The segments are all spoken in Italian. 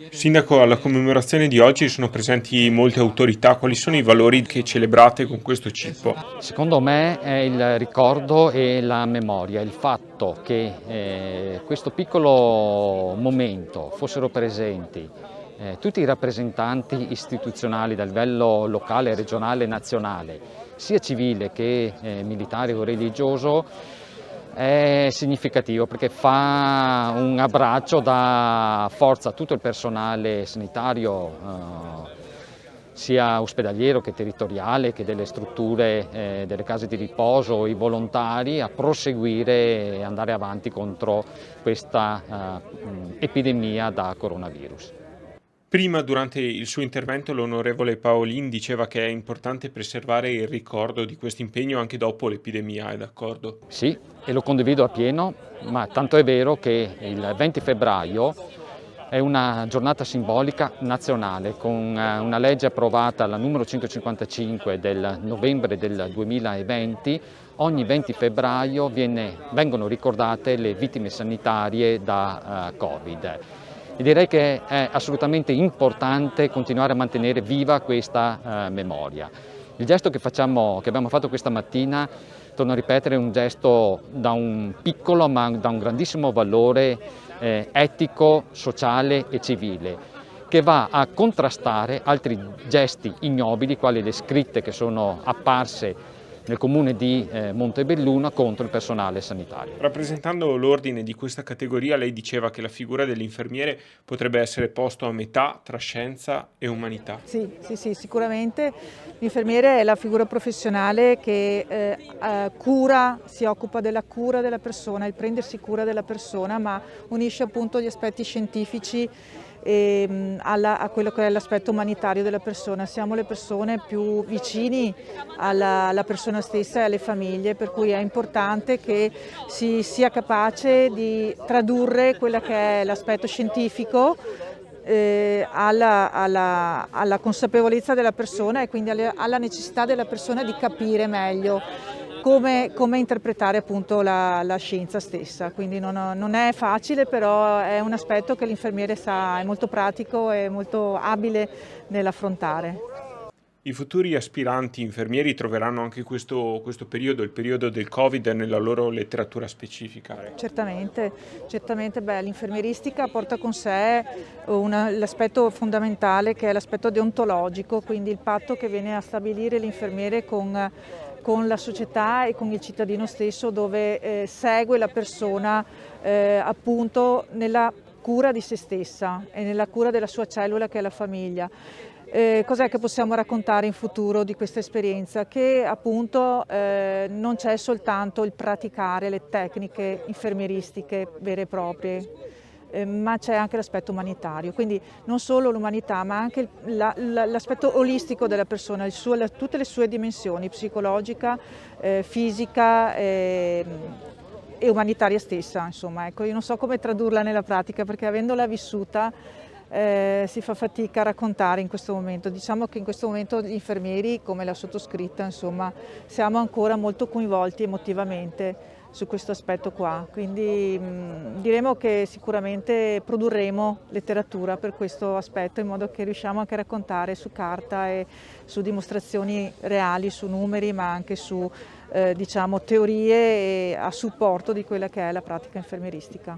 Sindaco, alla commemorazione di oggi sono presenti molte autorità. Quali sono i valori che celebrate con questo cippo? Secondo me è il ricordo e la memoria, il fatto che questo piccolo momento fossero presenti tutti i rappresentanti istituzionali dal livello locale, regionale e nazionale, sia civile che militare o religioso, è significativo perché fa un abbraccio, dà forza a tutto il personale sanitario, sia ospedaliero che territoriale, che delle strutture, delle case di riposo, i volontari, a proseguire e andare avanti contro questa epidemia da coronavirus. Prima, durante il suo intervento, l'onorevole Paolin diceva che è importante preservare il ricordo di questo impegno anche dopo l'epidemia, è d'accordo? Sì, e lo condivido appieno, ma tanto è vero che il 20 febbraio è una giornata simbolica nazionale con una legge approvata, la numero 155 del novembre del 2020. Ogni 20 febbraio vengono ricordate le vittime sanitarie da Covid. E direi che è assolutamente importante continuare a mantenere viva questa memoria. Il gesto che abbiamo fatto questa mattina, torno a ripetere, è un gesto da un piccolo ma da un grandissimo valore etico, sociale e civile, che va a contrastare altri gesti ignobili, quali le scritte che sono apparse nel comune di Montebelluna contro il personale sanitario. Rappresentando l'ordine di questa categoria, lei diceva che la figura dell'infermiere potrebbe essere posto a metà tra scienza e umanità. Sì, sicuramente l'infermiere è la figura professionale che si occupa della cura della persona, il prendersi cura della persona, ma unisce appunto gli aspetti scientifici a quello che è l'aspetto umanitario della persona. Siamo le persone più vicini alla persona stessa e alle famiglie, per cui è importante che si sia capace di tradurre quello che è l'aspetto scientifico alla consapevolezza della persona e quindi alla necessità della persona di capire meglio come interpretare appunto la scienza stessa. Quindi non è facile, però è un aspetto che l'infermiere è molto pratico e molto abile nell'affrontare. I futuri aspiranti infermieri troveranno anche questo periodo, il periodo del Covid, nella loro letteratura specifica. Certamente, l'infermieristica porta con sé l'aspetto fondamentale che è l'aspetto deontologico, quindi il patto che viene a stabilire l'infermiere con la società e con il cittadino stesso, dove segue la persona appunto nella cura di se stessa e nella cura della sua cellula che è la famiglia. Cos'è che possiamo raccontare in futuro di questa esperienza? Che appunto non c'è soltanto il praticare le tecniche infermieristiche vere e proprie, ma c'è anche l'aspetto umanitario, quindi non solo l'umanità ma anche l'aspetto olistico della persona, tutte le sue dimensioni, psicologica, fisica e umanitaria stessa, insomma. Ecco, io non so come tradurla nella pratica perché avendola vissuta si fa fatica a raccontare in questo momento. Diciamo che in questo momento gli infermieri, come la sottoscritta, insomma, siamo ancora molto coinvolti emotivamente su questo aspetto qua, quindi diremo che sicuramente produrremo letteratura per questo aspetto in modo che riusciamo anche a raccontare su carta e su dimostrazioni reali, su numeri, ma anche su diciamo, teorie a supporto di quella che è la pratica infermieristica.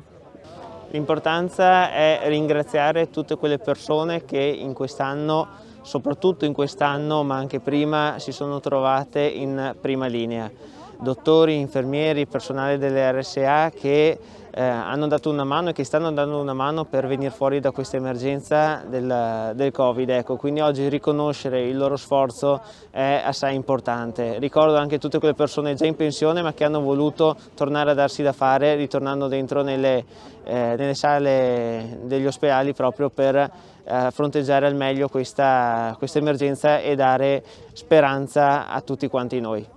L'importanza è ringraziare tutte quelle persone che in quest'anno, soprattutto in quest'anno, ma anche prima, si sono trovate in prima linea. Dottori, infermieri, personale delle RSA che hanno dato una mano e che stanno dando una mano per venire fuori da questa emergenza del Covid. Ecco, quindi oggi riconoscere il loro sforzo è assai importante. Ricordo anche tutte quelle persone già in pensione ma che hanno voluto tornare a darsi da fare ritornando dentro nelle sale degli ospedali proprio per fronteggiare al meglio questa emergenza e dare speranza a tutti quanti noi.